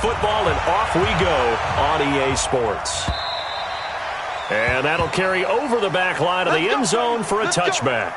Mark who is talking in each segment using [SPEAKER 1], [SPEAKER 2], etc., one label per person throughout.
[SPEAKER 1] football, and off we go on EA Sports. And that'll carry over the back line of the end zone for a touchback.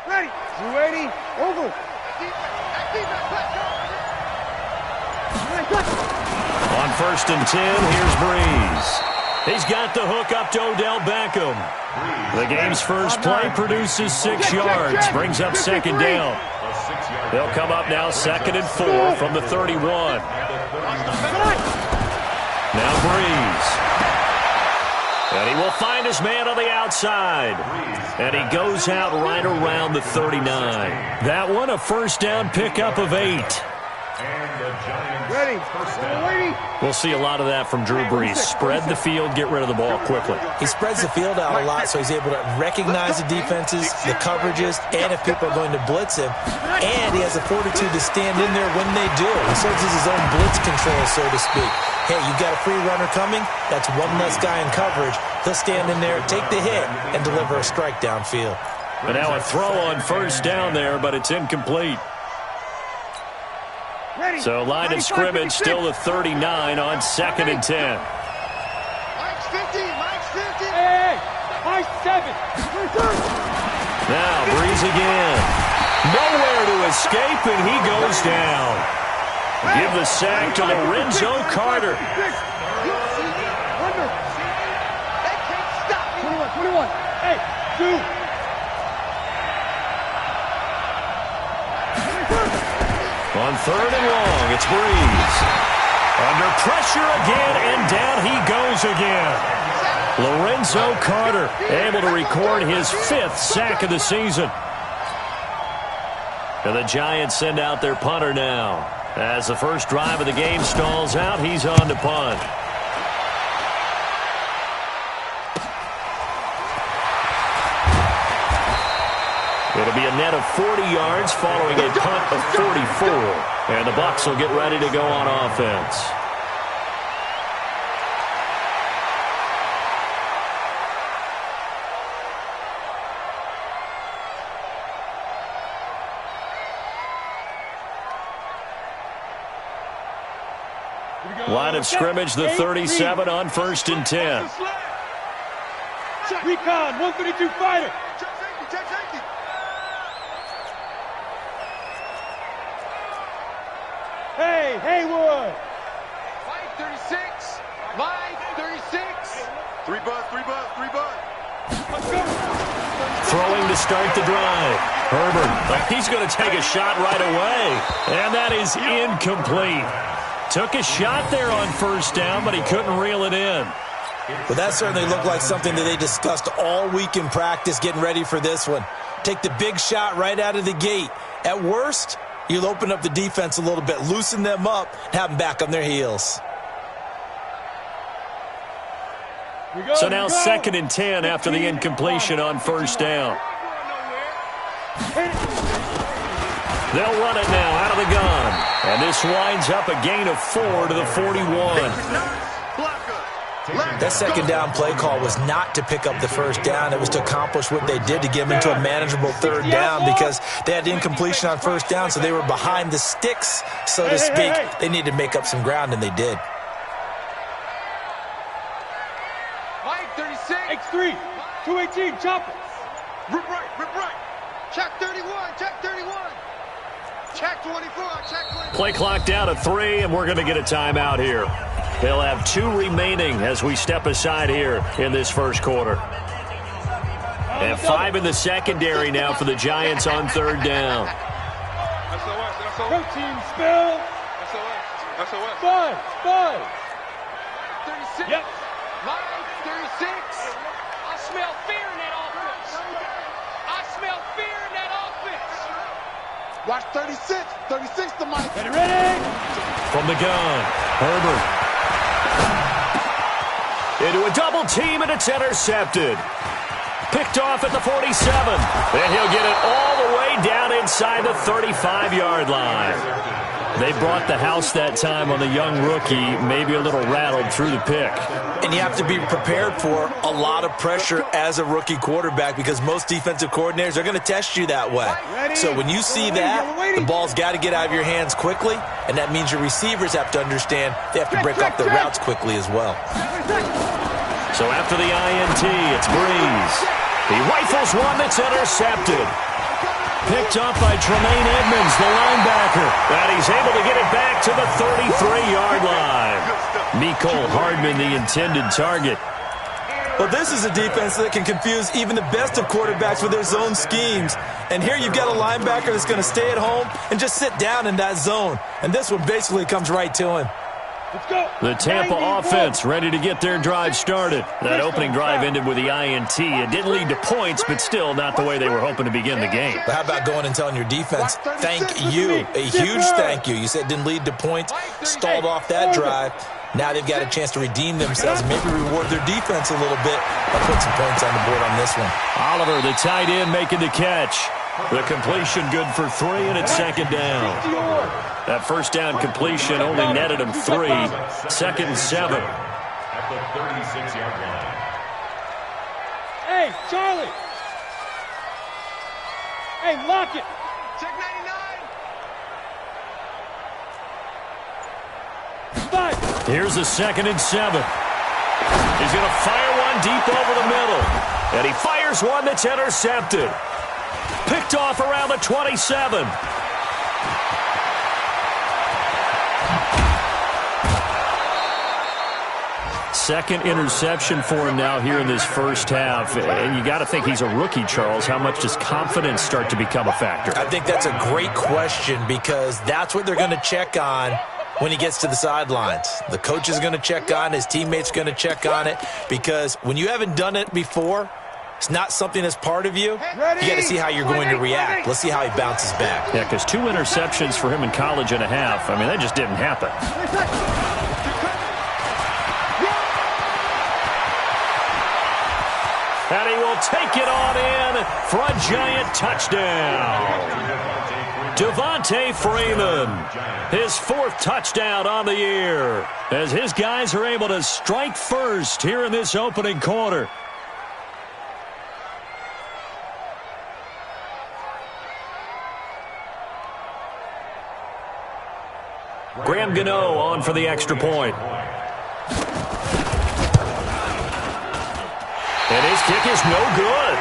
[SPEAKER 2] Ready. 280. Over.
[SPEAKER 1] On 1st and 10, here's Breeze. He's got the hook up to Odell Beckham. The game's first play produces 6 yards, brings up 2nd down. They'll come up now 2nd and 4 from the 31. Now Breeze. And he will find his man on the outside. And he goes out right around the 39. That one, a 1st down pickup of 8.
[SPEAKER 2] Ready.
[SPEAKER 1] We'll see a lot of that from Drew Brees. Spread the field, get rid of the ball quickly.
[SPEAKER 3] He spreads the field out a lot, so he's able to recognize the defenses, the coverages, and if people are going to blitz him. And he has the fortitude to stand in there when they do. He serves as his own blitz control, so to speak. Hey, you've got a free runner coming. That's one less guy in coverage. He'll stand in there, take the hit, and deliver a strike downfield.
[SPEAKER 1] But now a throw on 1st down there, but it's incomplete. So line of scrimmage still the 39 on 2nd and 10.
[SPEAKER 2] Mike's 50. Mike's 50. Hey, Mike's 7.
[SPEAKER 1] Now Breeze again. Nowhere to escape, and he goes down. Give the sack to Lorenzo Carter.
[SPEAKER 2] They can't stop me. 21. Hey, 2.
[SPEAKER 1] On 3rd and long, it's Breeze. Under pressure again, and down he goes again. Lorenzo Carter able to record his 5th sack of the season. And the Giants send out their punter now. As the first drive of the game stalls out, he's on to punt. It'll be a net of 40 yards following a punt of 44. And the Bucs will get ready to go on offense. Line of scrimmage, the 37 on 1st and 10.
[SPEAKER 2] Recon, 132 fighter. Hey, Haywood.
[SPEAKER 4] Line 36. Line 36. 3 butts, 3 butts, 3 butts.
[SPEAKER 2] Let's go.
[SPEAKER 1] Throwing to start the drive. Herbert, he's going to take a shot right away. And that is incomplete. Took a shot there on 1st down, but he couldn't reel it in.
[SPEAKER 3] Well, that certainly looked like something that they discussed all week in practice, getting ready for this one. Take the big shot right out of the gate. At worst, you'll open up the defense a little bit, loosen them up, and have them back on their heels.
[SPEAKER 1] So now 2nd and 10 after the incompletion on 1st down. They'll run it now out of the gun. And this winds up a gain of 4 to the 41.
[SPEAKER 3] That 2nd down play call was not to pick up the 1st down. It was to accomplish what they did to get them into a manageable 3rd down because they had incompletion on 1st down, so they were behind the sticks, so to speak. They needed to make up some ground, and they did.
[SPEAKER 4] Line 36.
[SPEAKER 2] X3, 218, chopper.
[SPEAKER 4] Rip right, rip right. Check 31, check 31. Check 24, check 24.
[SPEAKER 1] Play clock down to 3, and we're going to get a timeout here. They'll have 2 remaining as we step aside here in this first quarter. And 5 in the secondary now for the Giants on 3rd down.
[SPEAKER 2] Protein spill. 5.
[SPEAKER 4] 36.
[SPEAKER 2] Yep.
[SPEAKER 5] smell fear in that offense. I smell fear in that offense.
[SPEAKER 4] Watch 36. 36 to Mike.
[SPEAKER 2] Ready?
[SPEAKER 1] From the gun, Herbert. Into a double team, and it's intercepted. Picked off at the 47. And he'll get it all the way down inside the 35-yard line. They brought the house that time on the young rookie, maybe a little rattled through the pick.
[SPEAKER 3] And you have to be prepared for a lot of pressure as a rookie quarterback because most defensive coordinators are going to test you that way. So when you see that, the ball's got to get out of your hands quickly, and that means your receivers have to understand they have to break off their routes quickly as well.
[SPEAKER 1] So after the INT, it's Breeze. He rifles one that's intercepted. Picked up by Tremaine Edmonds, the linebacker. And he's able to get it back to the 33-yard line. Mecole Hardman, the intended target.
[SPEAKER 3] Well, this is a defense that can confuse even the best of quarterbacks with their zone schemes. And here you've got a linebacker that's going to stay at home and just sit down in that zone. And this one basically comes right to him.
[SPEAKER 2] Let's go.
[SPEAKER 1] The Tampa offense ready to get their drive started. That opening drive ended with the INT. It didn't lead to points, but still not the way they were hoping to begin the game.
[SPEAKER 3] But how about going and telling your defense, thank you, a huge thank you. You said it didn't lead to points, stalled off that drive. Now they've got a chance to redeem themselves and maybe reward their defense a little bit by putting some points on the board on this one.
[SPEAKER 1] Oliver, the tight end, making the catch. The completion good for 3, and it's second down. That first down completion only netted him 3. Second and 7.
[SPEAKER 6] At the 36-yard line.
[SPEAKER 2] Hey, Charlie. Hey, lock it.
[SPEAKER 4] Check 99.
[SPEAKER 2] Five.
[SPEAKER 1] Here's a second and 7. He's going to fire one deep over the middle. And he fires one that's intercepted. Picked off around the 27. Second interception for him now here in this first half. And you got to think he's a rookie, Charles. How much does confidence start to become a factor?
[SPEAKER 3] I think that's a great question because that's what they're going to check on when he gets to the sidelines. The coach is going to check on it. His teammates are going to check on it because when you haven't done it before, it's not something that's part of you. You got to see how you're going to react. Let's see how he bounces back.
[SPEAKER 1] Yeah, because 2 interceptions for him in college and a half. I mean, that just didn't happen. And he will take it on in for a giant touchdown. Devontae Freeman, his 4th touchdown on the year, as his guys are able to strike first here in this opening quarter. Graham Gano on for the extra point. And his kick is no good.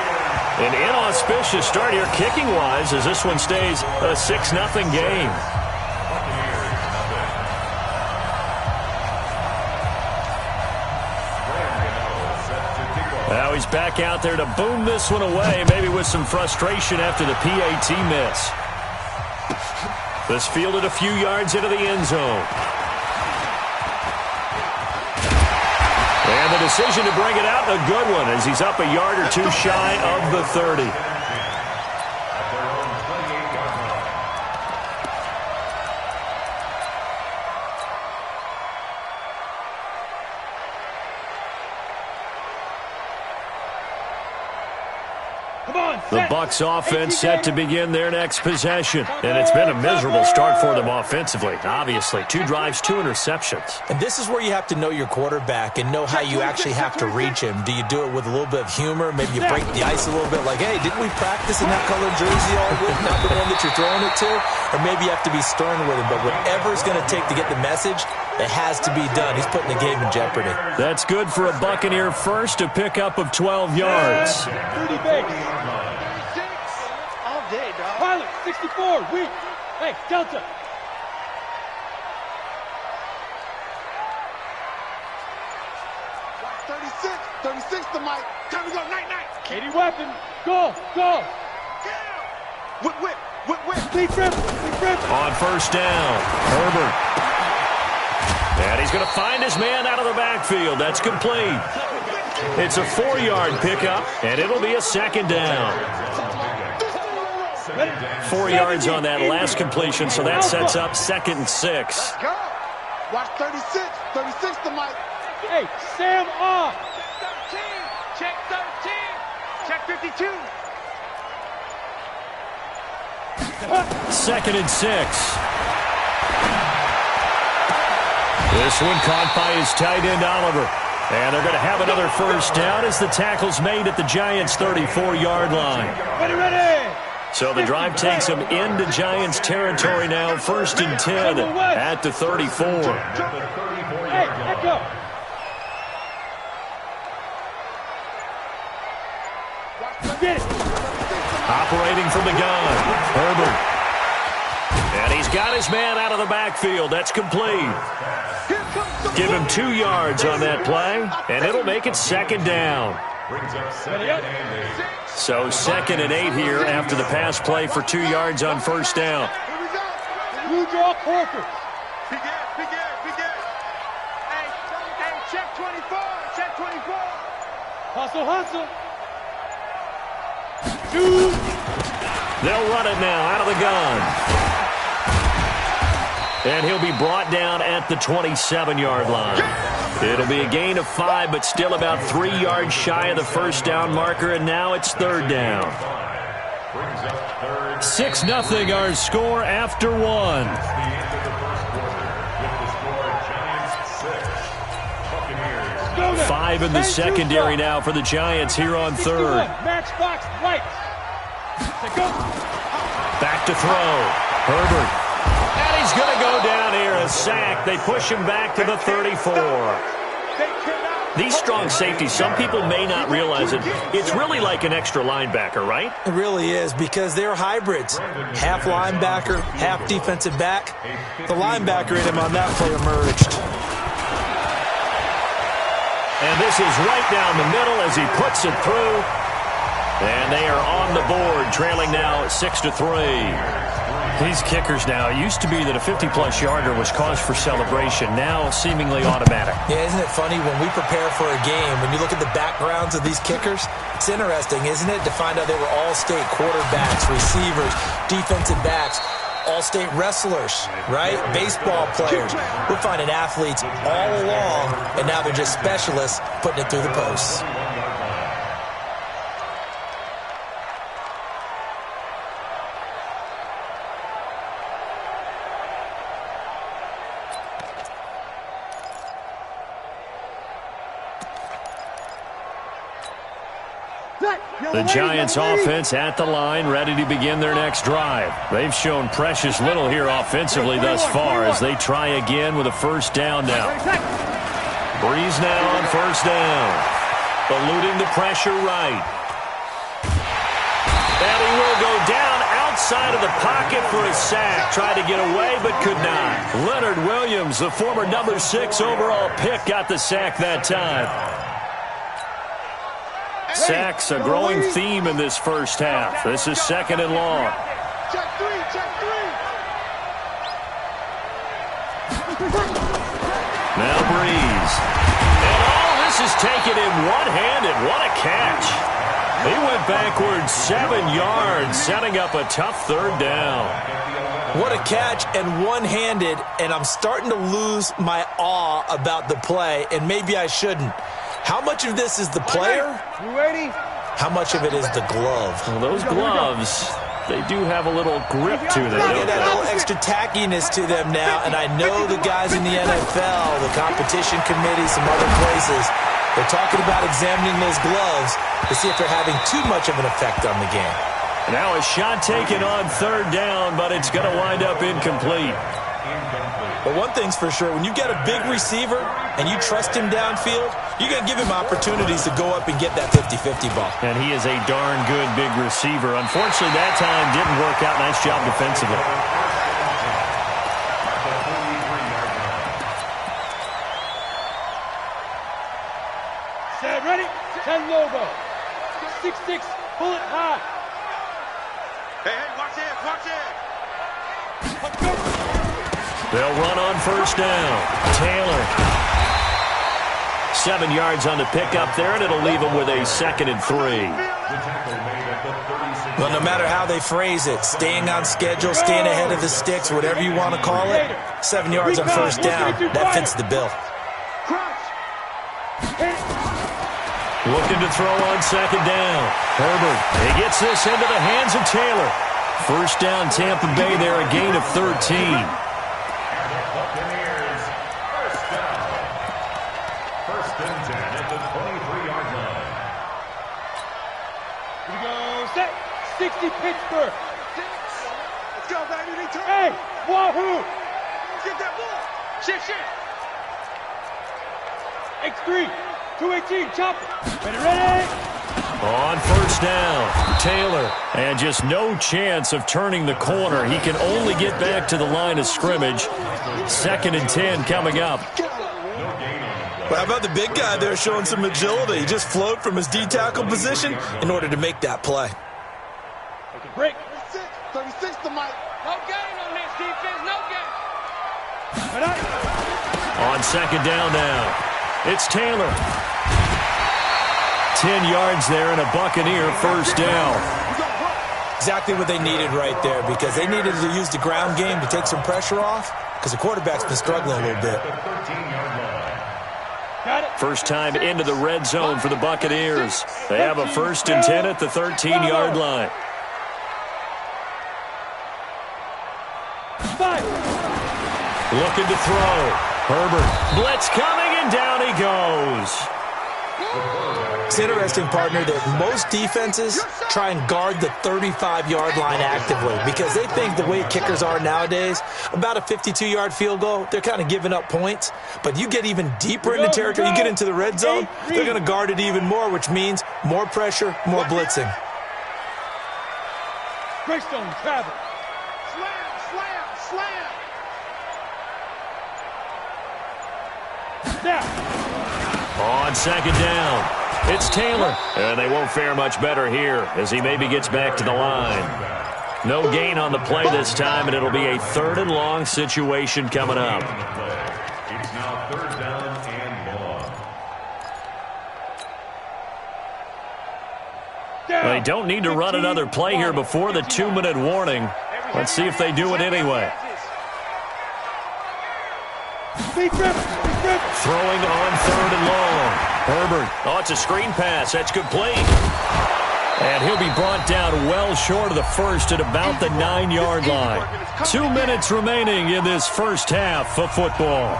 [SPEAKER 1] An inauspicious start here kicking-wise as this one stays a 6-0 game. Now he's back out there to boom this one away, maybe with some frustration after the PAT miss. This fielded a few yards into the end zone. And the decision to bring it out, a good one, as he's up a yard or 2 shy of the 30. The Bucs offense set to begin their next possession. And it's been a miserable start for them offensively. Obviously, 2 drives, 2 interceptions.
[SPEAKER 3] And this is where you have to know your quarterback and know how you actually have to reach him. Do you do it with a little bit of humor? Maybe you break the ice a little bit like, hey, didn't we practice in that colored jersey all week? Not the one that you're throwing it to? Or maybe you have to be stern with him. But whatever it's going to take to get the message, it has to be done. He's putting the game in jeopardy.
[SPEAKER 1] That's good for a Buccaneer first, a pickup of 12 yards.
[SPEAKER 2] 30 base.
[SPEAKER 4] All day, dog.
[SPEAKER 2] Pilot, 64, weak. Hey, Delta.
[SPEAKER 4] Watch 36 to Mike. Time to go, night.
[SPEAKER 2] 80 weapon. Go.
[SPEAKER 4] Whip.
[SPEAKER 2] Complete dribble.
[SPEAKER 1] On first down, Herbert. And he's going to find his man out of the backfield. That's complete. It's a 4-yard pickup, and it'll be a second down. 4 yards on that last completion, so that sets up 2nd and 6.
[SPEAKER 4] Let's go. Watch 36. 36 to Mike.
[SPEAKER 5] Hey, Sam off. Check 13. Check 52.
[SPEAKER 1] 2nd and 6. This one caught by his tight end, Oliver. And they're going to have another first down as the tackle's made at the Giants' 34-yard line.
[SPEAKER 5] Ready.
[SPEAKER 1] So the drive takes them into Giants territory now, 1st and 10 at the 34.
[SPEAKER 5] Hey, let's go. Get it.
[SPEAKER 1] Operating from the gun, Herbert. And he's got his man out of the backfield. That's complete. Give him 2 yards on that play, and it'll make it 2nd down. So 2nd and 8 here after the pass play for 2 yards on 1st down.
[SPEAKER 5] You draw quarters.
[SPEAKER 4] Big air.
[SPEAKER 5] Hey, check 24. Check 24. Hustle.
[SPEAKER 1] They'll run it now out of the gun. And he'll be brought down at the 27-yard line. It'll be a gain of 5, but still about 3 yards shy of the first down marker, and now it's 3rd down. 6-0 our score after 1. Five in the secondary now for the Giants here on 3rd.
[SPEAKER 5] Matchbox right.
[SPEAKER 1] Back to throw. Herbert. And he's going to go down here, a sack. They push him back to the 34. These strong safeties, some people may not realize it. It's really like an extra linebacker, right?
[SPEAKER 3] It really is, because they're hybrids. Half linebacker, half defensive back. The linebacker in him on that play emerged.
[SPEAKER 1] And this is right down the middle as he puts it through. And they are on the board, trailing now 6-3. These kickers now, it used to be that a 50-plus yarder was cause for celebration, now seemingly automatic.
[SPEAKER 3] Yeah, isn't it funny when we prepare for a game, when you look at the backgrounds of these kickers, it's interesting, isn't it, to find out they were all-state quarterbacks, receivers, defensive backs, all-state wrestlers, right? Baseball players. We're finding athletes all along, and now they're just specialists putting it through the posts.
[SPEAKER 1] The Giants offense at the line, ready to begin their next drive. They've shown precious little here offensively thus far as they try again with a first down now. Breeze now on first down. Eluding the pressure right. And he will go down outside of the pocket for a sack. Tried to get away but could not. Leonard Williams, the former number 6 overall pick, got the sack that time. Sacks, a growing theme in this first half. This is 2nd and long.
[SPEAKER 4] Check 3.
[SPEAKER 1] Now Breeze. And all this is taken in one-handed. What a catch. He went backwards 7 yards, setting up a tough 3rd down.
[SPEAKER 3] What a catch, and one-handed, and I'm starting to lose my awe about the play, and maybe I shouldn't. How much of this is the player?
[SPEAKER 5] You ready?
[SPEAKER 3] How much of it is the glove?
[SPEAKER 1] Well, those gloves, they do have a little grip to them,
[SPEAKER 3] They
[SPEAKER 1] don't
[SPEAKER 3] get that
[SPEAKER 1] they?
[SPEAKER 3] little extra tackiness to them now, and I know the guys in the NFL, the competition committee, some other places, they're talking about examining those gloves to see if they're having too much of an effect on the game.
[SPEAKER 1] Now a shot taken on 3rd down, but it's going to wind up incomplete.
[SPEAKER 3] But one thing's for sure, when you've got a big receiver and you trust him downfield, you're going to give him opportunities to go up and get that 50-50 ball.
[SPEAKER 1] And he is a darn good big receiver. Unfortunately, that time didn't work out. Nice job defensively.
[SPEAKER 5] Set ready. 10 logo. 6-6. Pull it high.
[SPEAKER 4] Hey, watch it.
[SPEAKER 1] They'll run on first down. Taylor 7 yards on the pickup there, and it'll leave him with a 2nd and 3.
[SPEAKER 3] Well, no matter how they phrase it, staying on schedule, staying ahead of the sticks, whatever you want to call it, 7 yards on first down, that fits the bill.
[SPEAKER 1] Looking to throw on 2nd down. Herbert, he gets this into the hands of Taylor. First down, Tampa Bay there, a gain of 13.
[SPEAKER 6] First and 10 at the 23-yard line.
[SPEAKER 5] Here we go, set. 60 Pittsburgh.
[SPEAKER 4] Let's go, baby. Return.
[SPEAKER 5] Hey, Wahoo.
[SPEAKER 4] Get that ball.
[SPEAKER 5] Shit. X3, 218, chopper. Ready.
[SPEAKER 1] On first down, Taylor. And just no chance of turning the corner. He can only get back to the line of scrimmage. 2nd and 10 coming up.
[SPEAKER 3] Well, how about the big guy there showing some agility? He just flowed from his D-tackle position in order to make that play.
[SPEAKER 5] Take a break.
[SPEAKER 4] 36 to Mike.
[SPEAKER 5] No gain on this defense, no gain.
[SPEAKER 1] On 2nd down now, it's Taylor. 10 yards there and a Buccaneer first down.
[SPEAKER 3] Exactly what they needed right there, because they needed to use the ground game to take some pressure off, because the quarterback's been struggling a little bit.
[SPEAKER 1] First time into the red zone for the Buccaneers. They have a 1st and 10 at the 13-yard line. Looking to throw. Herbert. Blitz coming, and down he goes.
[SPEAKER 3] It's interesting, partner, that most defenses try and guard the 35-yard line actively because they think the way kickers are nowadays, about a 52-yard field goal, they're kind of giving up points. But you get even deeper into territory, you get into the red zone, they're going to guard it even more, which means more pressure, more blitzing.
[SPEAKER 5] Greystone travel.
[SPEAKER 4] Slam.
[SPEAKER 5] Now.
[SPEAKER 1] On 2nd down, it's Taylor. And they won't fare much better here as he maybe gets back to the line. No gain on the play this time, and it'll be a 3rd and long situation coming up.
[SPEAKER 6] It's now 3rd down and long.
[SPEAKER 1] They don't need to run another play here before the 2-minute warning. Let's see if they do it anyway. Throwing on 3rd and long. Herbert. Oh, it's a screen pass. That's complete. And he'll be brought down well short of the first at about the 9-yard line. 2 minutes remaining in this first half of football.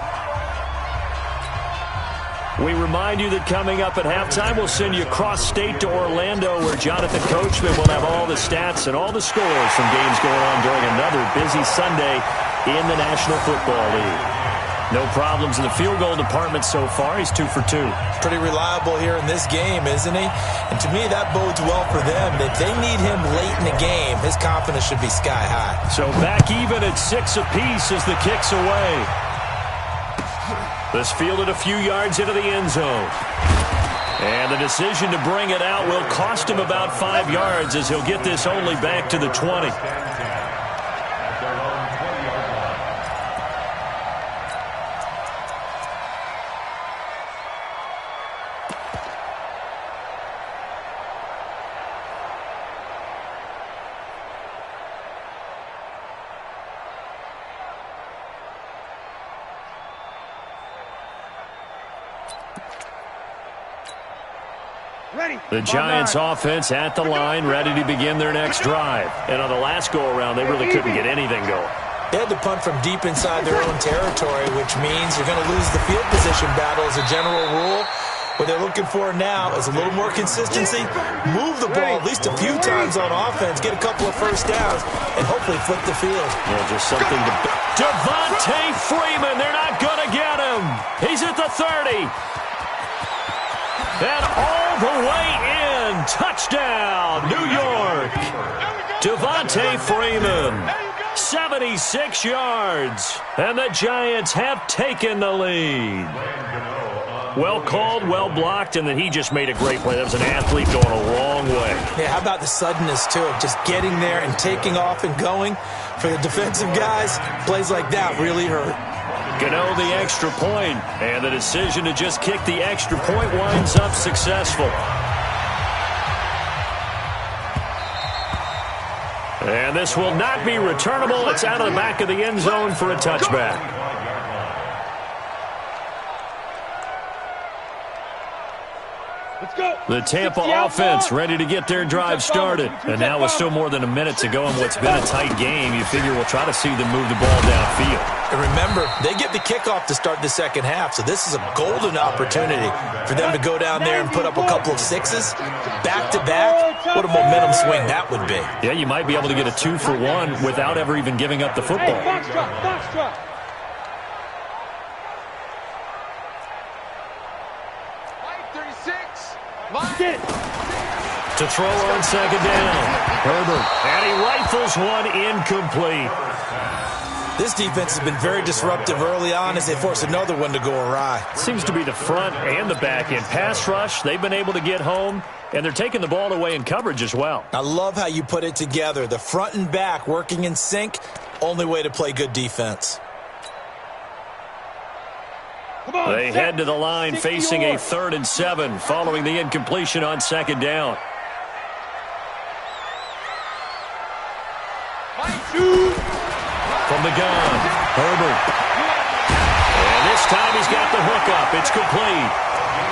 [SPEAKER 1] We remind you that coming up at halftime, we'll send you across state to Orlando, where Jonathan Coachman will have all the stats and all the scores from games going on during another busy Sunday in the National Football League. No problems in the field goal department so far. He's 2 for 2.
[SPEAKER 3] Pretty reliable here in this game, isn't he? And to me, that bodes well for them. If they need him late in the game, his confidence should be sky high.
[SPEAKER 1] So back even at 6 apiece as the kick's away. This fielded a few yards into the end zone. And the decision to bring it out will cost him about 5 yards as he'll get this only back to the 20. The Giants offense at the line, ready to begin their next drive. And on the last go-around, they really couldn't get anything going.
[SPEAKER 3] They had to punt from deep inside their own territory, which means you're going to lose the field position battle as a general rule. What they're looking for now is a little more consistency, move the ball at least a few times on offense, get a couple of first downs, and hopefully flip the field.
[SPEAKER 1] Yeah, just something to... Devontae Freeman, they're not going to get him. He's at the 30. And all the way in. Touchdown, New York. Devontae Freeman, 76 yards. And the Giants have taken the lead. Well called, well blocked, and then he just made a great play. That was an athlete going a long way.
[SPEAKER 3] Yeah, how about the suddenness, too, of just getting there and taking off and going? For the defensive guys, plays like that really hurt.
[SPEAKER 1] Gano the extra point, and the decision to just kick the extra point winds up successful. And this will not be returnable. It's out of the back of the end zone for a touchback. The Tampa offense ready to get their drive started. And now with still more than a minute to go in what's been a tight game, you figure we'll try to see them move the ball downfield.
[SPEAKER 3] And remember, they get the kickoff to start the second half, so this is a golden opportunity for them to go down there and put up a couple of sixes back-to-back. What a momentum swing that would be.
[SPEAKER 1] Yeah, you might be able to get a 2-for-1 without ever even giving up the football. To throw on second down, Herbert, and he rifles one incomplete.
[SPEAKER 3] This defense has been very disruptive early on as they force another one to go awry.
[SPEAKER 1] Seems to be the front and the back end. Pass rush, they've been able to get home, and they're taking the ball away in coverage as well.
[SPEAKER 3] I love how you put it together. The front and back working in sync, only way to play good defense.
[SPEAKER 1] They head to the line facing a 3rd and 7 following the incompletion on second down. From the gun, Herbert. And this time he's got the hook up. It's complete.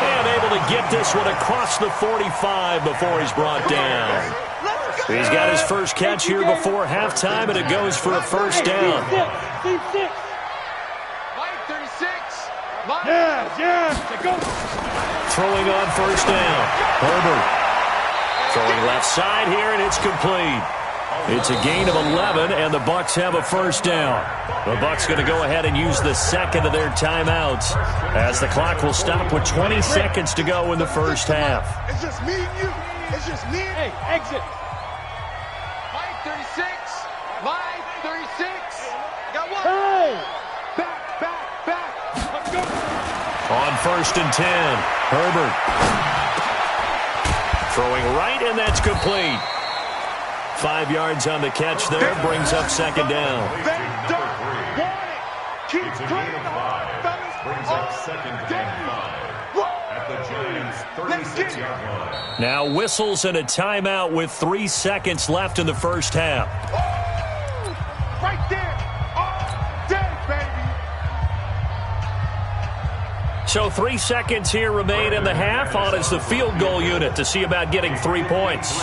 [SPEAKER 1] And able to get this one across the 45 before he's brought down. He's got his first catch here before halftime, and it goes for a first down. Throwing on first down, Herbert. Throwing left side here, and it's complete. It's a gain of 11, and the Bucs have a first down. The Bucs going to go ahead and use the second of their timeouts as the clock will stop with 20 seconds to go in the first half.
[SPEAKER 4] It's just me and you. It's just me and
[SPEAKER 5] Hey, exit. Line 36. Line 36. Got one.
[SPEAKER 2] Hey! Back. Let's go.
[SPEAKER 1] On 1st and 10, Herbert. Throwing right, and that's complete. 5 yards on the catch there, brings up second down.
[SPEAKER 4] keep
[SPEAKER 6] It's a gain of 5. Brings up second and 5 at the Giants' 36-yard line.
[SPEAKER 1] Now whistles and a timeout with 3 seconds left in the first half.
[SPEAKER 4] Right there. All day, baby.
[SPEAKER 1] So 3 seconds here remain in the half. On is the field goal unit to see about getting 3 points.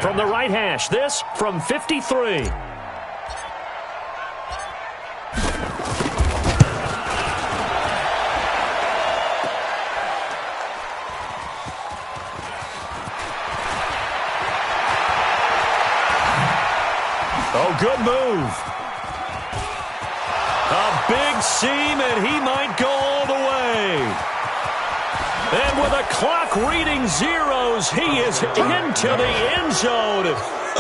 [SPEAKER 1] From the right hash, this from 53. Oh, good move. A big seam, and he might go all the way. And with a clock reading zeros, he is into the end zone.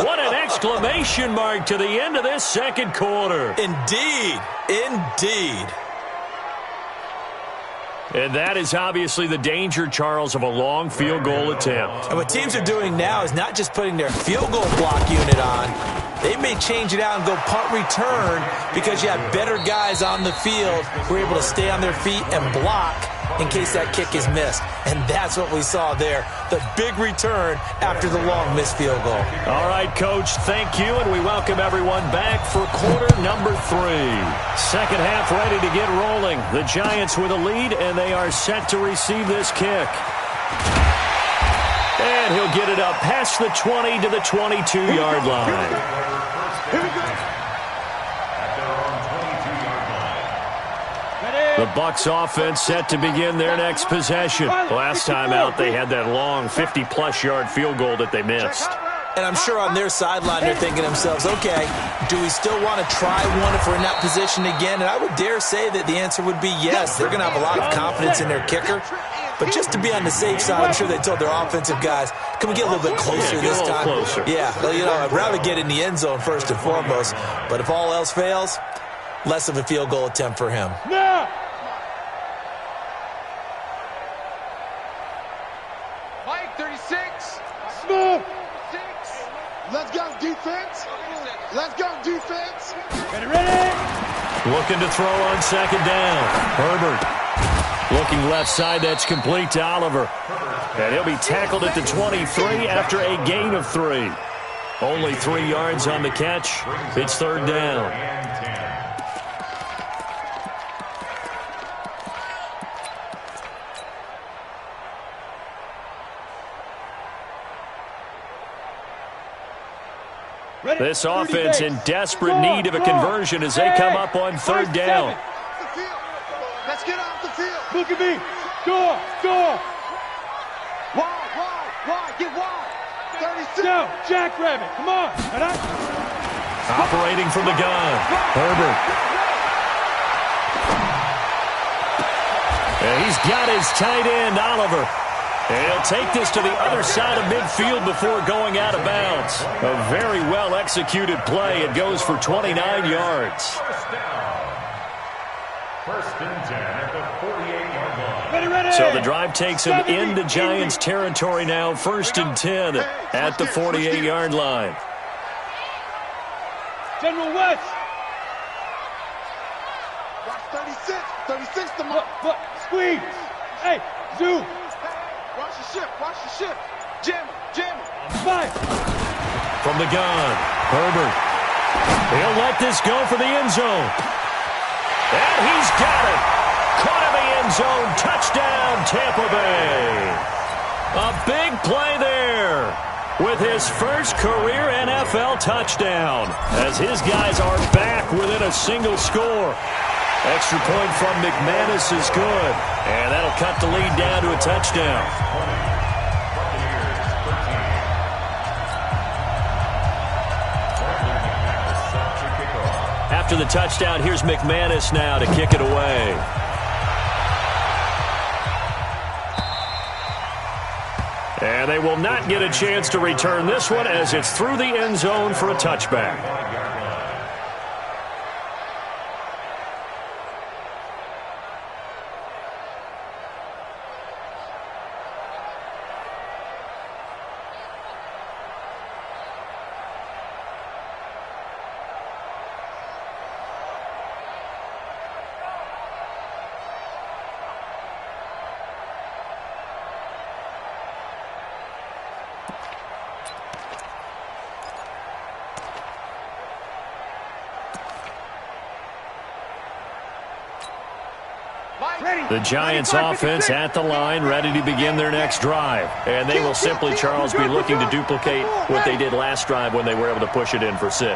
[SPEAKER 1] What an exclamation mark to the end of this second quarter.
[SPEAKER 3] Indeed. Indeed.
[SPEAKER 1] And that is obviously the danger, Charles, of a long field goal attempt.
[SPEAKER 3] And what teams are doing now is not just putting their field goal block unit on. They may change it out and go punt return because you have better guys on the field who are able to stay on their feet and block in case that kick is missed. And that's what we saw there, the big return after the long missed field goal.
[SPEAKER 1] All right, Coach, thank you, and we welcome everyone back for quarter number 3. Second half ready to get rolling. The Giants with a lead, and they are set to receive this kick. And he'll get it up past the 20 to the 22-yard line.
[SPEAKER 4] Here we go.
[SPEAKER 1] The Bucs offense set to begin their next possession. Last time out, they had that long 50-plus yard field goal that they missed.
[SPEAKER 3] And I'm sure on their sideline they're thinking to themselves, okay, do we still want to try one if we're in that position again? And I would dare say that the answer would be yes. They're going to have a lot of confidence in their kicker. But just to be on the safe side, I'm sure they told their offensive guys, can we get a little bit closer this time?
[SPEAKER 1] Closer.
[SPEAKER 3] Yeah, well, you know, I'd rather get in the end zone first and foremost. But if all else fails, less of a field goal attempt for him.
[SPEAKER 2] Now!
[SPEAKER 5] Mike 36.
[SPEAKER 2] Smith!
[SPEAKER 5] 6.
[SPEAKER 4] Let's go, defense. Let's go, defense.
[SPEAKER 2] Ready?
[SPEAKER 1] Looking to throw on second down. Herbert looking left side. That's complete to Oliver. And he'll be tackled at the 23 after a gain of 3. Only 3 yards on the catch. It's third down. This offense in desperate need of a conversion as they come up on third down.
[SPEAKER 4] Let's get off the field.
[SPEAKER 5] Look at me. Score.
[SPEAKER 4] Wide, get wide. 36.
[SPEAKER 5] Down, jackrabbit. Come on.
[SPEAKER 1] Operating from the gun. Herbert. And he's got his tight end, Oliver. And he'll take this to the other side of midfield before going out of bounds. A very well-executed play. It goes for 29 yards.
[SPEAKER 6] First and 10 at the 48-yard line.
[SPEAKER 5] Ready.
[SPEAKER 1] So the drive takes him into Giants territory now. First and 10 at the 48-yard line.
[SPEAKER 5] General West.
[SPEAKER 4] Watch 36 to mark.
[SPEAKER 5] Look, squeeze. Hey, zoom.
[SPEAKER 4] Watch the ship. Jam it.
[SPEAKER 5] Fire.
[SPEAKER 1] From the gun, Herbert. He'll let this go for the end zone. And he's got it. Caught in the end zone. Touchdown, Tampa Bay. A big play there with his first career NFL touchdown as his guys are back within a single score. Extra point from McManus is good, and that'll cut the lead down to a touchdown. After the touchdown, here's McManus now to kick it away. And they will not get a chance to return this one as it's through the end zone for a touchback. The Giants offense at the line, ready to begin their next drive. And they will simply, Charles, be looking to duplicate what they did last drive when they were able to push it in for 6.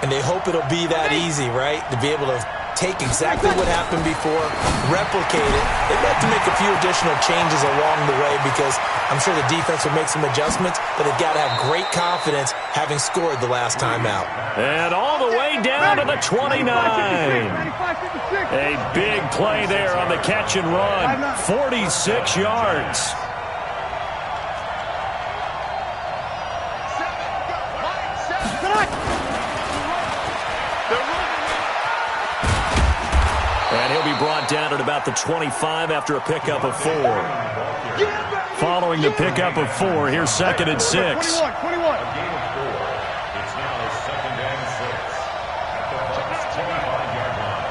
[SPEAKER 3] And they hope it'll be that easy, right? To be able to take exactly what happened before, replicate it. They've got to make a few additional changes along the way because I'm sure the defense will make some adjustments, but they've got to have great confidence having scored the last time out.
[SPEAKER 1] And all the way down to the 29. A big play there on the catch and run. 46 yards. And he'll be brought down at about the 25 after a pickup of 4. Following the pickup of 4, here's second and 6.
[SPEAKER 4] 21.
[SPEAKER 6] It's now second and 6 at the Bucs 25-yard line.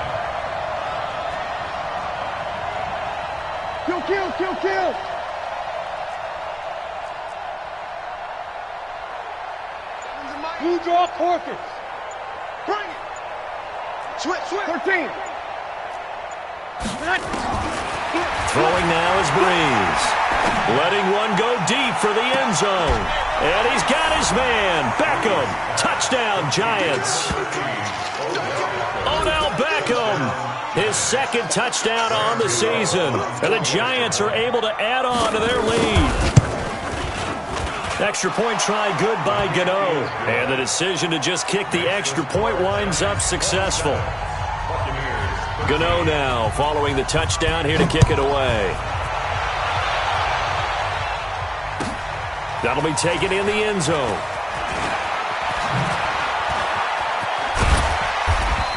[SPEAKER 4] Kill.
[SPEAKER 5] Blue draw Corpus.
[SPEAKER 4] Bring it. Switch.
[SPEAKER 5] 13.
[SPEAKER 1] Throwing now is Breeze. Letting one go deep for the end zone. And he's got his man. Beckham. Touchdown, Giants. Odell Beckham. His second touchdown on the season. And the Giants are able to add on to their lead. Extra point try good by Gano. And the decision to just kick the extra point winds up successful. Gano now following the touchdown here to kick it away. That'll be taken in the end zone.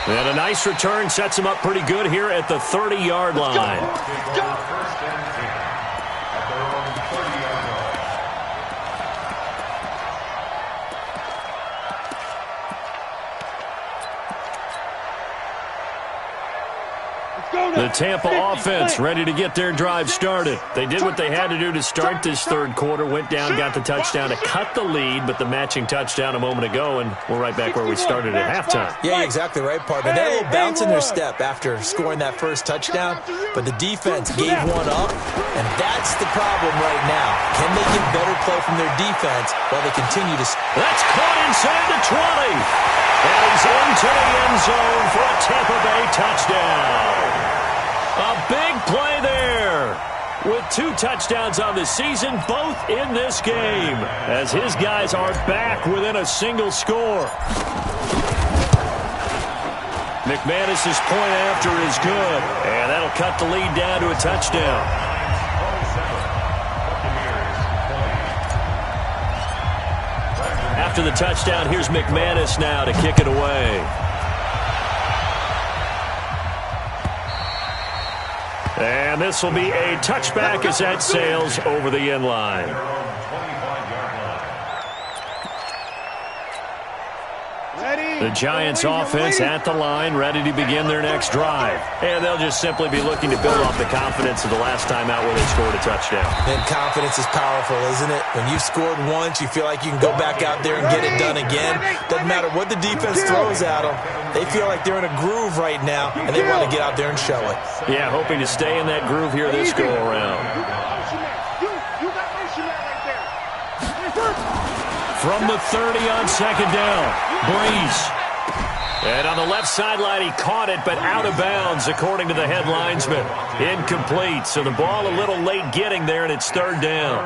[SPEAKER 1] And a nice return sets him up pretty good here at the 30-yard line. The Tampa offense ready to get their drive started. They did what they had to do to start this third quarter, went down, got the touchdown to cut the lead, but the matching touchdown a moment ago, and we're right back where we started at halftime.
[SPEAKER 3] Yeah, you're exactly right, partner. They had a little bounce in their step after scoring that first touchdown, but the defense gave one up, and that's the problem right now. Can they get better play from their defense while they continue to...
[SPEAKER 1] That's caught inside the 20. And he's into the end zone for a Tampa Bay touchdown. A big play there. With 2 touchdowns on the season, both in this game, as his guys are back within a single score. McManus's point after is good, and that'll cut the lead down to a touchdown. After the touchdown, here's McManus now to kick it away. And this will be a touchback as that sails over the end line. The Giants offense at the line, ready to begin their next drive. And they'll just simply be looking to build off the confidence of the last time out where they scored a touchdown.
[SPEAKER 3] And confidence is powerful, isn't it? When you've scored once, you feel like you can go back out there and get it done again. Doesn't matter what the defense throws at them. They feel like they're in a groove right now, and they want to get out there and show it.
[SPEAKER 1] Yeah, hoping to stay in that groove here this go-around. From the 30 on second down, Breeze. And on the left sideline, he caught it, but out of bounds, according to the head linesman. Incomplete, so the ball a little late getting there, and it's third down.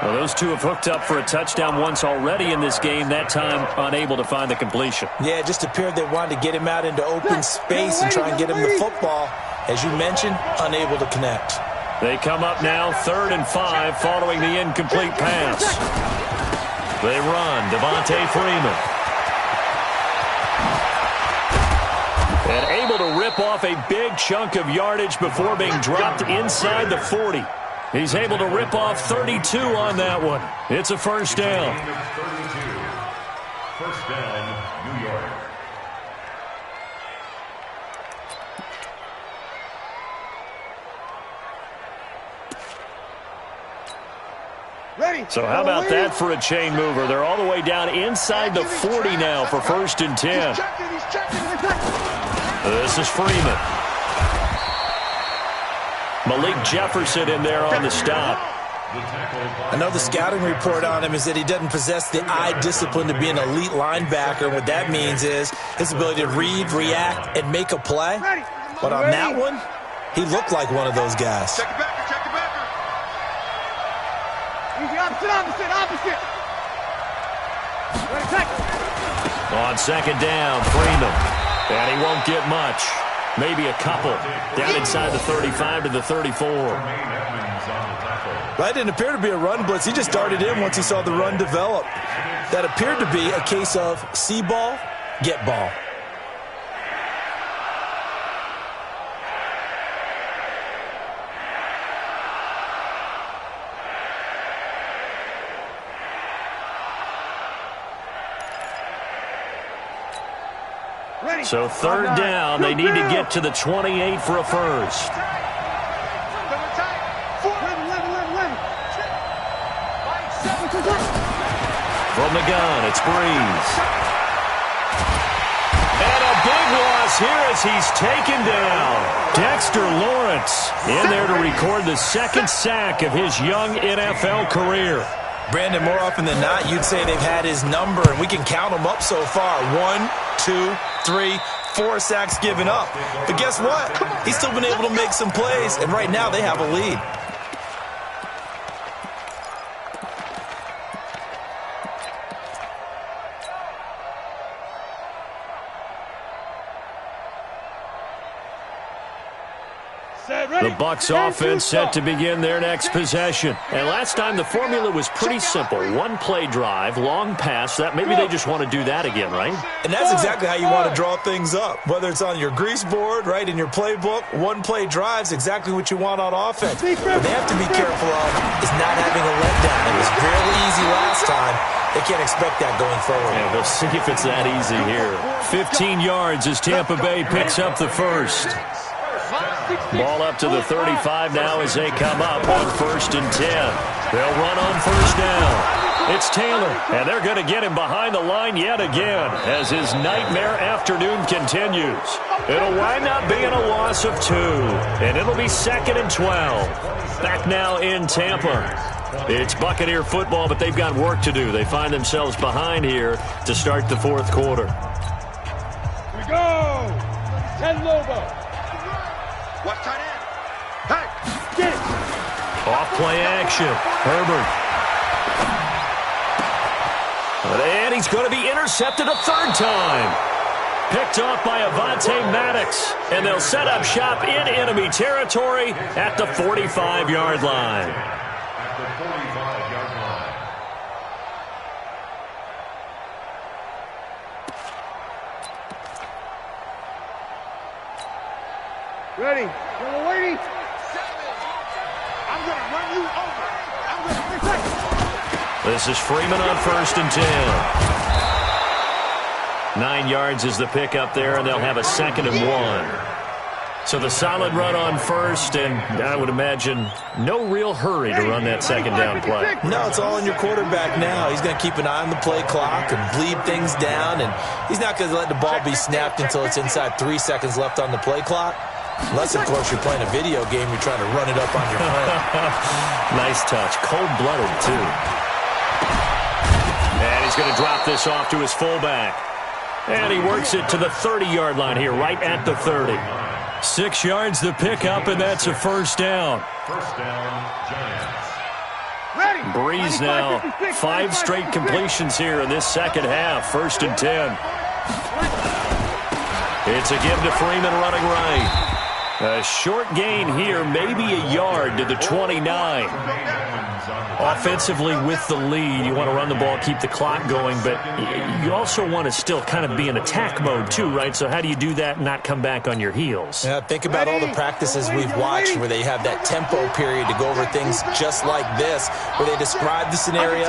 [SPEAKER 1] Well, those two have hooked up for a touchdown once already in this game, that time unable to find the completion.
[SPEAKER 3] Yeah, it just appeared they wanted to get him out into open space and try and get him the football. As you mentioned, unable to connect.
[SPEAKER 1] They come up now, 3rd and 5, following the incomplete pass. They run, Devontae Freeman. And able to rip off a big chunk of yardage before being dropped inside the 40. He's able to rip off 32 on that one. It's a first down.
[SPEAKER 6] First down, New York.
[SPEAKER 1] So how about that for a chain mover? They're all the way down inside the 40 now for 1st and 10. This is Freeman. Malik Jefferson in there on the stop.
[SPEAKER 3] I know the scouting report on him is that he doesn't possess the eye discipline to be an elite linebacker. What that means is his ability to read, react, and make a play. But on that one, he looked like one of those guys.
[SPEAKER 4] Check it back. Opposite.
[SPEAKER 1] On second down, Freeman. And he won't get much. Maybe a couple. Down inside the 35 to the 34.
[SPEAKER 3] That didn't appear to be a run blitz. He just darted in once he saw the run develop. That appeared to be a case of see ball, get ball.
[SPEAKER 1] So 3rd down, they need to get to the 28 for a first. From the gun, it's Breeze. And a big loss here as he's taken down. Dexter Lawrence in there to record the 2nd sack of his young NFL career.
[SPEAKER 3] Brandon, more often than not, you'd say they've had his number, and we can count them up so far. 1, 2, 3, 4 sacks given up. But guess what? He's still been able to make some plays, and right now they have a lead.
[SPEAKER 1] The Bucs offense set to begin their next possession. And last time the formula was pretty simple. 1-play drive, long pass. That maybe they just want to do that again, right?
[SPEAKER 3] And that's exactly how you want to draw things up. Whether it's on your grease board, right, in your playbook, 1-play drive's exactly what you want on offense. What they have to be careful of is not having a letdown. It was fairly easy last time. They can't expect that going forward.
[SPEAKER 1] Yeah, we'll see if it's that easy here. 15 yards as Tampa Bay picks up the first. Ball up to the 35 now as they come up on 1st and 10. They'll run on 1st down. It's Taylor, and they're going to get him behind the line yet again as his nightmare afternoon continues. It'll wind up being a loss of 2, and it'll be 2nd and 12. Back now in Tampa. It's Buccaneer football, but they've got work to do. They find themselves behind here to start the 4th quarter.
[SPEAKER 5] Here we go. 10 Lobo.
[SPEAKER 4] Watch tight end. Hey,
[SPEAKER 5] Get it.
[SPEAKER 1] Off play action. Herbert. And he's going to be intercepted a 3rd time. Picked off by Avonte Maddox. And they'll set up shop in enemy territory at the 45-yard line.
[SPEAKER 6] At the 45-yard line.
[SPEAKER 2] Ready. Little lady. I'm going to run you over. I'm going to protect you.
[SPEAKER 1] This is Freeman on 1st and 10. 9 yards is the pickup there, and they'll have a 2nd and 1. So the solid run on 1st, and I would imagine no real hurry to run that 2nd down play.
[SPEAKER 3] No, it's all in your quarterback now. He's going to keep an eye on the play clock and bleed things down, and he's not going to let the ball be snapped until it's inside 3 seconds left on the play clock. Unless, of course, you're playing a video game, you're trying to run it up on your phone.
[SPEAKER 1] Nice touch. Cold-blooded, too. And he's going to drop this off to his fullback. And he works it to the 30-yard line here, right at the 30. 6 yards the pickup, and that's a 1st down.
[SPEAKER 6] 1st down, Giants.
[SPEAKER 2] Ready.
[SPEAKER 1] Breeze now. 5 straight completions here in this 2nd half. 1st and 10. It's a give to Freeman running right. A short gain here, maybe a yard to the 29. Offensively with the lead, you want to run the ball, keep the clock going, but you also want to still kind of be in attack mode too, right? So how do you do that and not come back on your heels?
[SPEAKER 3] Yeah, think about all the practices we've watched where they have that tempo period to go over things just like this, where they describe the scenario,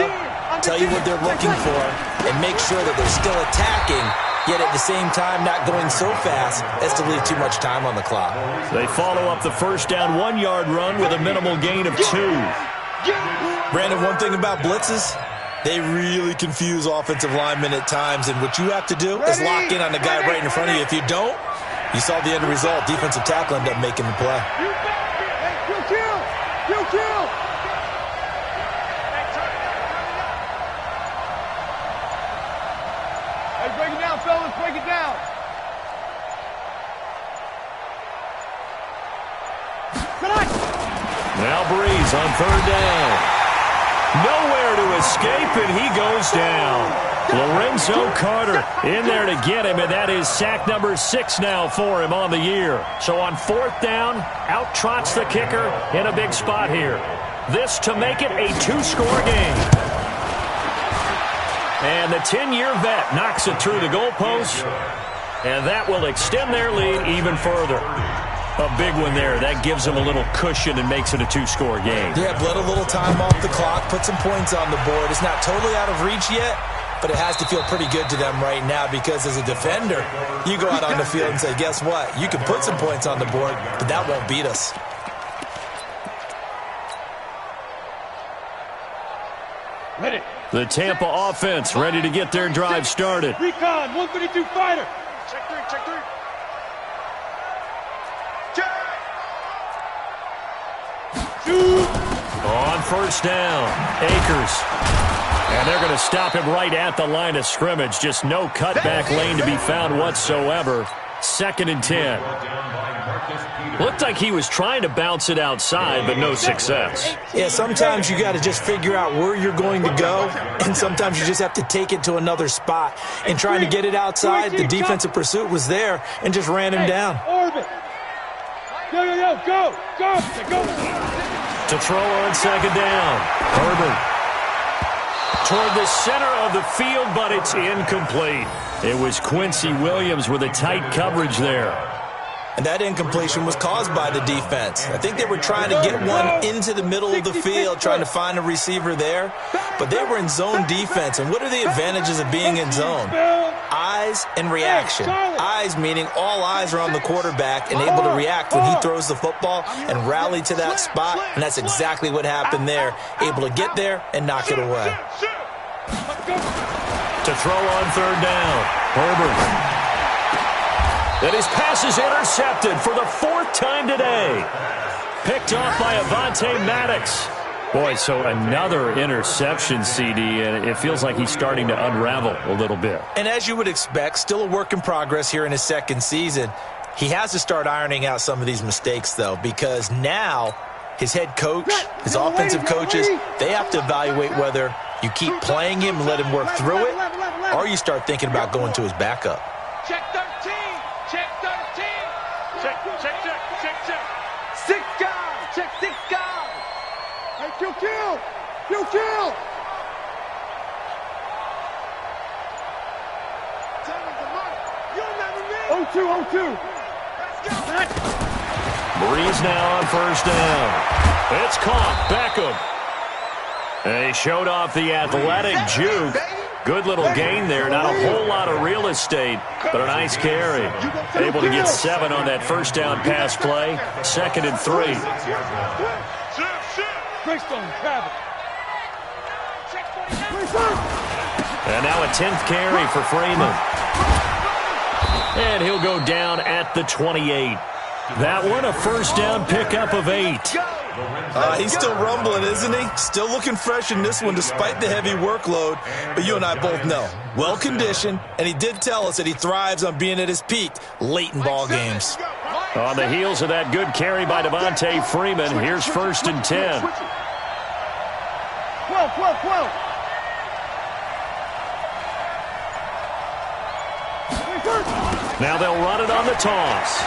[SPEAKER 3] tell you what they're looking for, and make sure that they're still attacking, yet at the same time not going so fast as to leave too much time on the clock.
[SPEAKER 1] They follow up the 1st down 1-yard run with a minimal gain of 2.
[SPEAKER 3] Brandon, one thing about blitzes, they really confuse offensive linemen at times, and what you have to do is lock in on the guy right in front of you. If you don't, you saw the end result. Defensive tackle ended up making the play.
[SPEAKER 2] Kill. Hey, break it down, fellas. Break it down.
[SPEAKER 1] Now Breeze on 3rd down. Nowhere to escape, and he goes down. Lorenzo Carter in there to get him, and that is sack number 6 now for him on the year. So on 4th down, out trots the kicker in a big spot here. This to make it a 2-score game. And the 10-year vet knocks it through the goalpost, and that will extend their lead even further. A big one there. That gives them a little cushion and makes it a 2-score game.
[SPEAKER 3] Yeah, bled a little time off the clock, put some points on the board. It's not totally out of reach yet, but it has to feel pretty good to them right now because as a defender, you go out on the field and say, guess what? You can put some points on the board, but that won't beat us.
[SPEAKER 5] Ready.
[SPEAKER 1] The Tampa offense ready to get their drive started.
[SPEAKER 5] Recon, 132 fighter.
[SPEAKER 4] check 3, check 3.
[SPEAKER 1] On 1st down, Akers. And they're going to stop him right at the line of scrimmage. Just no cutback lane to be found whatsoever. 2nd and 10. Looked like he was trying to bounce it outside, but no success.
[SPEAKER 3] Yeah, sometimes you got to just figure out where you're going to go, and sometimes you just have to take it to another spot. And trying to get it outside, the defensive pursuit was there and just ran him down.
[SPEAKER 5] Orbit. Go.
[SPEAKER 1] To throw on 2nd down. Herbert. Toward the center of the field, but it's incomplete. It was Quincy Williams with a tight coverage there.
[SPEAKER 3] And that incompletion was caused by the defense. I think they were trying to get one into the middle of the field, trying to find a receiver there. But they were in zone defense. And what are the advantages of being in zone? Eyes and reaction. Eyes meaning all eyes are on the quarterback and able to react when he throws the football and rally to that spot. And that's exactly what happened there. Able to get there and knock it away.
[SPEAKER 1] To throw on third down, Herbert. And his pass is intercepted for the 4th time today. Picked off by Avonte Maddox. Boy, so another interception, CD, and it feels like he's starting to unravel a little bit.
[SPEAKER 3] And as you would expect, still a work in progress here in his second season. He has to start ironing out some of these mistakes, though, because now his head coach, his offensive coaches, they have to evaluate whether you keep playing him and let him work through it, or you start thinking about going to his backup.
[SPEAKER 5] Check 13. Check 13. Check. 6 guys. Check 6 guys.
[SPEAKER 2] Hey, kill. Oh, 2.
[SPEAKER 1] Breeze now on first down. It's caught. Beckham. And he showed off the athletic juke. Good little gain there. Not a whole lot of real estate, but a nice carry. Able to get 7 on that first down pass play. 2nd and 3. And now a 10th carry for Freeman. And he'll go down at the 28. That one a first down pickup of 8.
[SPEAKER 3] He's still rumbling, isn't he? Still looking fresh in this one despite the heavy workload. But you and I both know, well-conditioned, and he did tell us that he thrives on being at his peak late in ball games.
[SPEAKER 1] On the heels of that good carry by Devontae Freeman, here's 1st and 10.
[SPEAKER 2] 12.
[SPEAKER 1] Now they'll run it on the toss.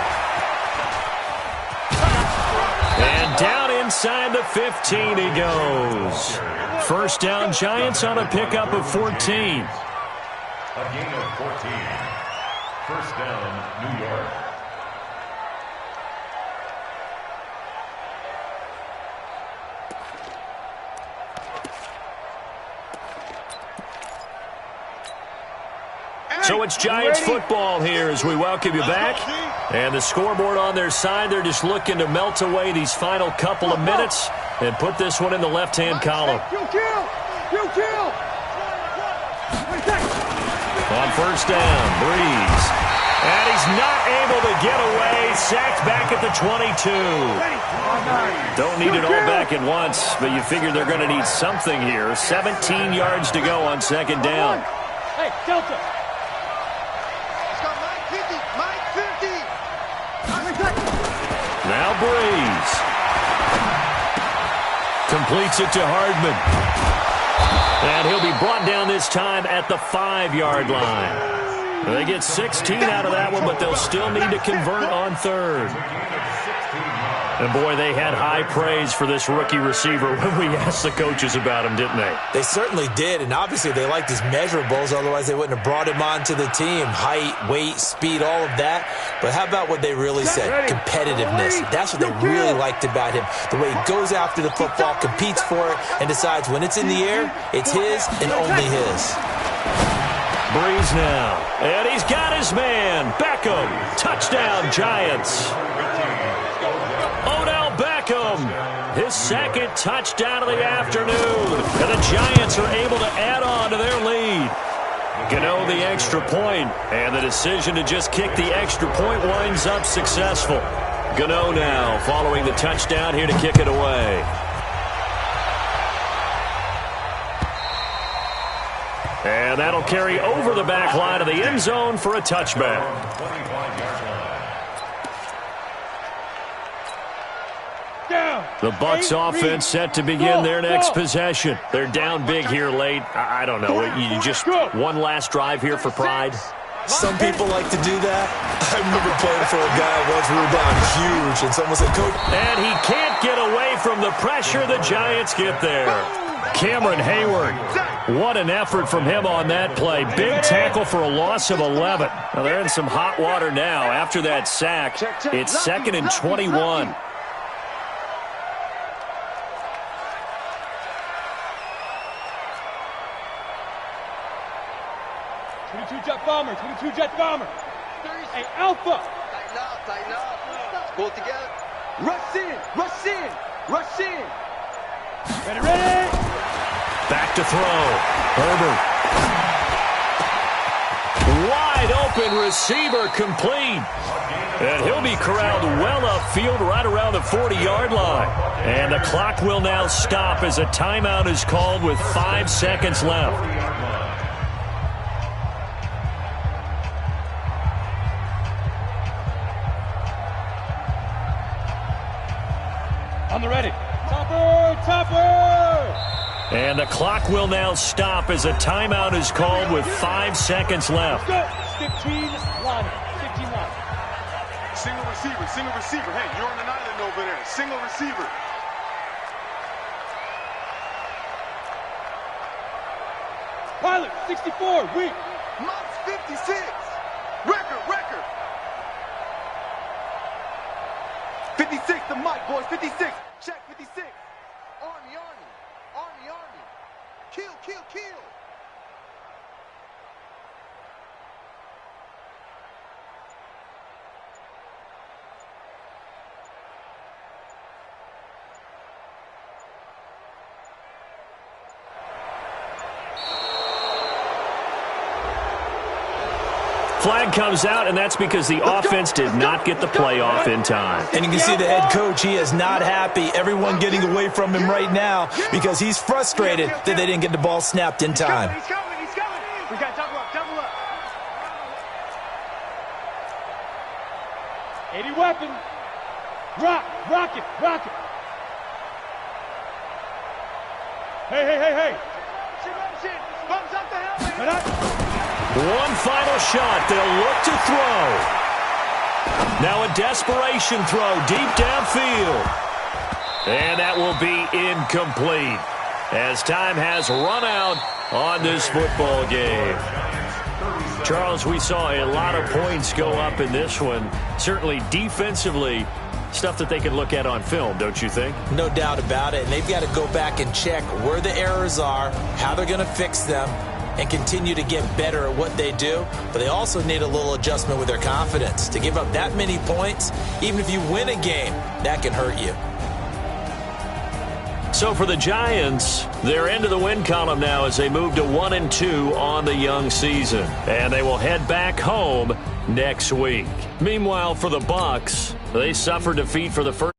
[SPEAKER 1] And down inside the 15 he goes. First down, Giants on a pickup of 14.
[SPEAKER 6] A gain of 14. First down, New York.
[SPEAKER 1] So it's Giants football here as we welcome you back. And the scoreboard on their side, they're just looking to melt away these final couple of minutes and put this one in the left-hand column. On first down, Breeze. And he's not able to get away. Sacked back at the 22. Don't need it all back at once, but you figure they're going to need something here. 17 yards to go on 2nd down.
[SPEAKER 2] Hey, Delta.
[SPEAKER 1] Now Breeze. Completes it to Hardman. And he'll be brought down this time at the 5-yard line. They get 16 out of that one, but they'll still need to convert on 3rd. And, boy, they had high praise for this rookie receiver when we asked the coaches about him, didn't they?
[SPEAKER 3] They certainly did, and obviously they liked his measurables, otherwise they wouldn't have brought him onto the team. Height, weight, speed, all of that. But how about what they really said? Competitiveness. That's what they really liked about him. The way he goes after the football, competes for it, and decides when it's in the air, it's his and only his.
[SPEAKER 1] Breeze now. And he's got his man. Beckham. Touchdown, Giants. His 2nd touchdown of the afternoon. And the Giants are able to add on to their lead. Gano the extra point, and the decision to just kick the extra point winds up successful. Gano now following the touchdown here to kick it away. And that'll carry over the back line of the end zone for a touchback. The Bucs offense set to begin their next possession. They're down big here late. I don't know. You just one last drive here for pride?
[SPEAKER 3] Some people like to do that. I remember playing for a guy once we were down huge, and someone said, Coach.
[SPEAKER 1] And he can't get away from the pressure. The Giants get there. Cameron Hayward What an effort from him on that play. Big tackle for a loss of 11. Now they're in some hot water now. After that sack, it's 2nd and 21.
[SPEAKER 5] Jet bomber, 22 jet bomber. Hey, Alpha.
[SPEAKER 4] Tighten up. Let's pull it together. Rush in.
[SPEAKER 5] Ready.
[SPEAKER 1] Back to throw. Herbert. Wide open receiver complete. And he'll be corralled well upfield right around the 40-yard line. And the clock will now stop as a timeout is called with 5 seconds left.
[SPEAKER 5] On the ready. Topper!
[SPEAKER 1] And the clock will now stop as a timeout is called with 5 seconds left.
[SPEAKER 5] Go. 15 line.
[SPEAKER 2] Single receiver. Hey, you're on an island over there. Single receiver.
[SPEAKER 5] Pilot, 64, weak.
[SPEAKER 4] Mox 56. Record. 56 to Mike, boys. 56. Check 56. Army. Kill.
[SPEAKER 1] Flag comes out, and that's because the offense did not get the play off in time.
[SPEAKER 3] And you can see the head coach, he is not happy. Everyone getting away from him right now because he's frustrated that they didn't get the ball snapped in time.
[SPEAKER 2] He's coming. We got double up.
[SPEAKER 5] 80 weapon. Rock it. Hey.
[SPEAKER 2] Bumps up the helmet.
[SPEAKER 1] One final shot. They'll look to throw. Now a desperation throw deep downfield. And that will be incomplete as time has run out on this football game. Charles, we saw a lot of points go up in this one. Certainly defensively, stuff that they can look at on film, don't you think?
[SPEAKER 3] No doubt about it. And they've got to go back and check where the errors are, how they're going to fix them, and continue to get better at what they do. But they also need a little adjustment with their confidence. To give up that many points, even if you win a game, that can hurt you.
[SPEAKER 1] So for the Giants, they're into the win column now as they move to 1-2 on the young season. And they will head back home next week. Meanwhile, for the Bucs, they suffered defeat for the first